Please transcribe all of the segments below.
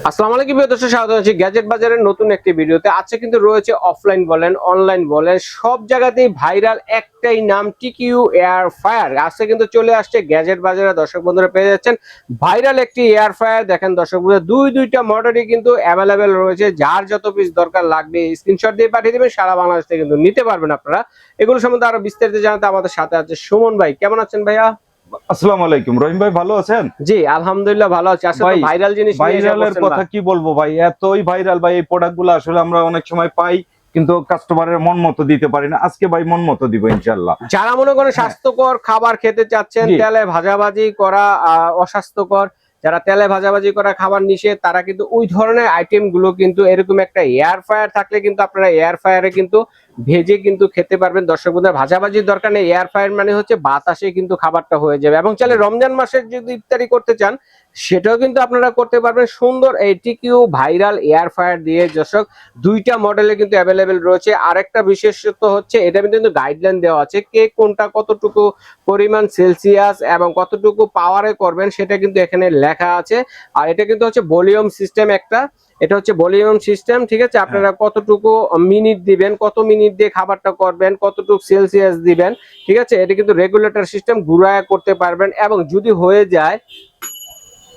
আসসালামু আলাইকুম প্রিয় দর্শক, স্বাগত জানাচ্ছি গ্যাজেট বাজারের নতুন একটি ভিডিওতে। আজকে কিন্তু রয়েছে অফলাইন বলেন অনলাইন বলেন সব জায়গাতেই ভাইরাল একটাই নাম, টিকিউ এয়ার ফায়ার। আজকে কিন্তু চলে আসছে গ্যাজেট বাজারে, দর্শক বন্ধুরা পেয়ে যাচ্ছেন ভাইরাল একটি এয়ার ফায়ার। দেখেন দর্শক বন্ধুরা, দুইটা মডেলই কিন্তু অ্যাভেলেবেল রয়েছে। যার যত পিস দরকার লাগবে স্ক্রিনশট দিয়ে পাঠিয়ে দেবেন, সারা বাংলাদেশ থেকে কিন্তু নিতে পারবেন আপনারা। এগুলো সম্বন্ধে আরো বিস্তারিত জানাতে আমাদের সাথে আছে সুমন ভাই। কেমন আছেন ভাইয়া? আসসালামু আলাইকুম রহিম ভাই, ভালো আছেন? জি আলহামদুলিল্লাহ ভালো আছি। আসলে ভাইরাল জিনিস, ভাইরালের কথা কি বলবো ভাই, এতই ভাইরাল ভাই। এই প্রোডাক্টগুলো আসলে আমরা অনেক সময় পাই কিন্তু কাস্টমারের মন মতো দিতে পারি না। আজকে ভাই মন মতো দিব ইনশাআল্লাহ। যারা মনে করেন স্বাস্থ্যকর খাবার খেতে চাচ্ছেন, তেলে ভাজাভাজি করা অস্বাস্থ্যকর, যারা তেলে ভাজাভাজি করা খাবার নিষেধ, তারা কিন্তু ওই ধরনের আইটেম গুলো কিন্তু এরকম একটা এয়ার ফায়ার থাকলে কিন্তু আপনারা এয়ার ফায়ারে কিন্তু ভেজে কিন্তু খেতে পারবেন। দর্শক বন্ধুরা, ভাজাভাজির দরকার নেই। এয়ার ফায়ার মানে হচ্ছে বাতাসে কিন্তু খাবারটা হয়ে যাবে। এবং চাইলে রমজান মাসের যদি ইফতারি করতে চান সেটাও কিন্তু আপনারা করতে পারবেন সুন্দর এই টিকিউ ভাইরাল এয়ার ফায়ার দিয়ে। দর্শক, দুইটা মডেলে কিন্তু অ্যাভেলেবেল রয়েছে। আরেকটা বিশেষত্ব হচ্ছে এটা কিন্তু গাইডলাইন দেওয়া আছে, কে কোনটা কতটুকু পরিমাণ সেলসিয়াস এবং কতটুকু পাওয়ারে করবেন সেটা কিন্তু এখানে লেখা আছে। আর এটা কিন্তু হচ্ছে ভলিউম সিস্টেম একটা, এটা হচ্ছে ভলিউম সিস্টেম, ঠিক আছে? আপনারা কতটুকু মিনিট দিবেন, কত মিনিট দিয়ে খাবারটা করবেন, কতটুকু সেলসিয়াস দিবেন, ঠিক আছে? এটা কিন্তু রেগুলেটর সিস্টেম, ঘুরায় করতে পারবেন। এবং যদি হয়ে যায়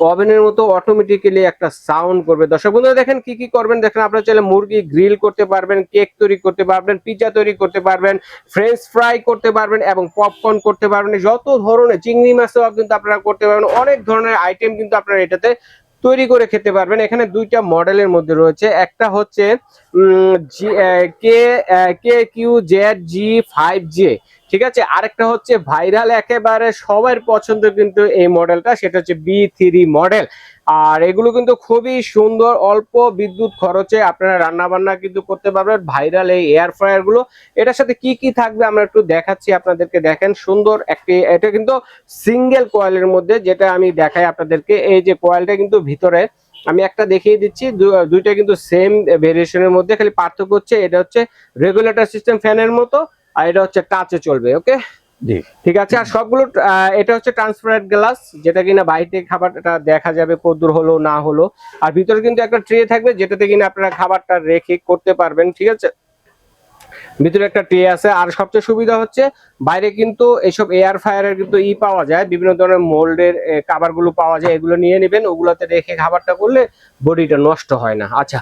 ওভেনের মতো অটোমেটিক্যালি একটা সাউন্ড করবে। দর্শক বন্ধুরা দেখেন কি কি করবেন, দেখেন আপনারা চাইলে মুরগি গ্রিল করতে পারবেন, কেক তৈরি করতে পারবেন, পিৎজা তৈরি করতে পারবেন, ফ্রেঞ্চ ফ্রাই করতে পারবেন এবং পপকর্ন করতে পারবেন। যত ধরনের চিংড়ি মাছও কিন্তু আপনারা করতে পারবেন। অনেক ধরনের আইটেম কিন্তু আপনারা এটাতে তৈরি করে খেতে পারবেন। এখানে দুইটা মডেলের মধ্যে রয়েছে, একটা হচ্ছে KQZG5J, ঠিক আছে? আরেকটা হচ্ছে ভাইরাল একেবারে সবার পছন্দ কিন্তু এই মডেলটা, সেটা হচ্ছে B3 মডেল। আর এগুলো কিন্তু খুবই সুন্দর, অল্প বিদ্যুৎ খরচে আপনারা রান্না বান্না কিন্তু করতে পারবেন ভাইরাল এই এয়ার ফ্রায়ার গুলো। এটার সাথে কি কি থাকবে আমরা একটু দেখাচ্ছি আপনাদেরকে। দেখেন সুন্দর একটি, এটা কিন্তু সিঙ্গেল কয়েলের মধ্যে, যেটা আমি দেখাই আপনাদেরকে। এই যে কয়েলটা কিন্তু ভিতরে আমি একটা দেখিয়ে দিচ্ছি, দুইটা কিন্তু সেম ভেরিয়েশনের মধ্যে, খালি পার্থক্য হচ্ছে এটা হচ্ছে রেগুলেটর সিস্টেম ফ্যানের মতো, আর এটা হচ্ছে টাচে চলবে। ওকে, ঠিক আছে? আর সবগুলো এটা হচ্ছে ট্রান্সপারেন্ট গ্লাস, যেটা কিনা বাইরে খাবারটা দেখা যাবে কদ্দুর হলো না হলো। আর ভিতরে কিন্তু একটা ট্রে থাকবে যেটাতে কিনা আপনারা খাবারটা রেখে করতে পারবেন, ঠিক আছে? ভিতরে একটা ট্রে আছে। আর সবচেয়ে সুবিধা হচ্ছে বাইরে কিন্তু এইসব এয়ার ফায়ারের কিন্তু পাওয়া যায়, বিভিন্ন ধরনের মোল্ডের খাবার গুলো পাওয়া যায়। এগুলো নিয়ে নেবেন, ওগুলোতে রেখে খাবারটা করলে বডিটা নষ্ট হয় না। আচ্ছা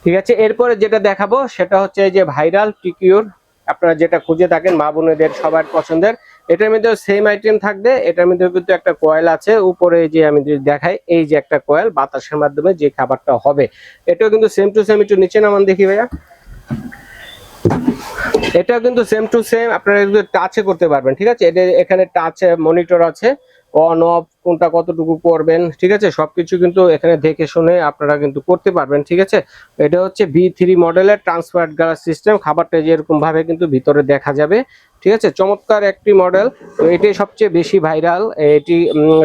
ঠিক আছে, এরপরে যেটা দেখাবো সেটা হচ্ছে এই যে ভাইরাল টিকিউর, আপনারা যেটা খুঁজে থাকেন মা বোনেদের সবার পছন্দের। এটার মধ্যে সেম আইটেম থাকবে। এটার মধ্যে কিন্তু একটা কয়েল আছে উপরে, যে আমি যদি দেখাই, এই যে একটা কয়েল, বাতাসের মাধ্যমে যে খাবারটা হবে। এটাও কিন্তু সেম টু সেম। একটু নিচে নামান দেখি ভাইয়া। এটা কিন্তু সেম টু সেম, আপনারা টাচে করতে পারবেন, ঠিক আছে? এটা এখানে টাচ মনিটর আছে, অন অফ কোনটা কতটুকু করবেন, ঠিক আছে? সবকিছু কিন্তু এখানে দেখে শুনে আপনারা কিন্তু করতে পারবেন, ঠিক আছে? এটা হচ্ছে B3 মডেলের ট্রান্সপারেন্ট গ্লাস সিস্টেম। খাবারটা যেরকম ভাবে কিন্তু ভিতরে দেখা যাবে, ঠিক আছে? চমৎকার একটি মডেল। তো এটাই সবচেয়ে বেশি ভাইরাল। এটি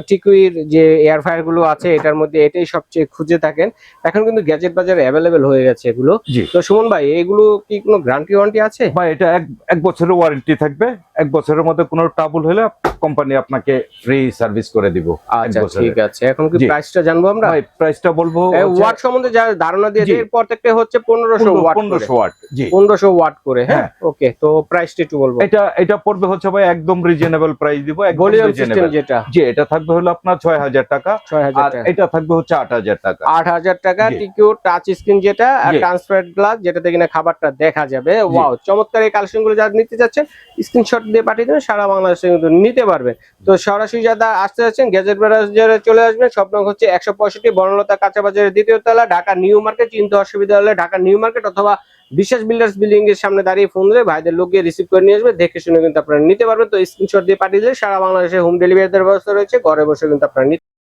টিকুইর যে এয়ার ফায়ার গুলো আছে এটার মধ্যে এটাই সবচেয়ে খুঁজে থাকেন। এখন কিন্তু গ্যাজেট বাজারে অ্যাভেলেবেল হয়ে গেছে এগুলো। তো সুমন ভাই, এগুলো কি কোনো গ্যারান্টি ওয়ারেন্টি আছে? ভাই এটা এক বছরের ওয়ারেন্টি থাকবে। এক বছরের মধ্যে কোনো ট্রাবল হলে কোম্পানি আপনাকে ফ্রি সার্ভিস করে দিব। আচ্ছা ঠিক আছে, এখন কি প্রাইসটা জানবো আমরা? ভাই প্রাইসটা বলবো, ওয়াট সম্বন্ধে যা ধারণা দিয়ে এর প্রত্যেকটা হচ্ছে 1500 ওয়াট 1500 ওয়াট। জি 1500 ওয়াট করে। হ্যাঁ ওকে, তো প্রাইসটা একটু বলবো। এটা পড়বে হচ্ছে ভাই একদম রিজনেবল প্রাইস দিব। ভলিউম সিস্টেম যেটা, জি এটা থাকবে হলো আপনার 6000 টাকা। 6000 আর টাকা। এটা থাকবে হচ্ছে 8000 টাকা। 8000 টাকা। টিকিউ টাচ স্ক্রিন যেটা, আর ট্রান্সপারেন্ট গ্লাস যেটাতে কিনা খাবারটা দেখা যাবে। ওয়াও, চমৎকার এই কালেকশনগুলো যারা নিতে যাচ্ছেন স্ক্রিনশট দিয়ে পাঠিয়ে দেবেন, সারা বাংলাদেশে কিন্তু নিতে পারবেন। তো সরাসরি যারা আসতে যাচ্ছেন গ্যাজেট বাজারে চলে আসবেন। সব নং হচ্ছে 165 বনলতা কাঁচা বাজারের দ্বিতীয় তলা, ঢাকা নিউ মার্কেট। চিনতে অসুবিধা হলে ঢাকা নিউ মার্কেট অথবা বিশ্বাস বিল্ডার্স বিল্ডিং এর সামনে দাঁড়িয়ে ফোন দিয়ে ভাইদের লোক গিয়ে রিসিভ করে নিয়ে আসবে, দেখে শুনে কিন্তু আপনারা নিতে পারবেন। তো স্ক্রিনশট দিয়ে পাঠিয়ে দিলে সারা বাংলাদেশে হোম ডেলিভারির ব্যবস্থা রয়েছে, ঘরে বসে কিন্তু আপনারা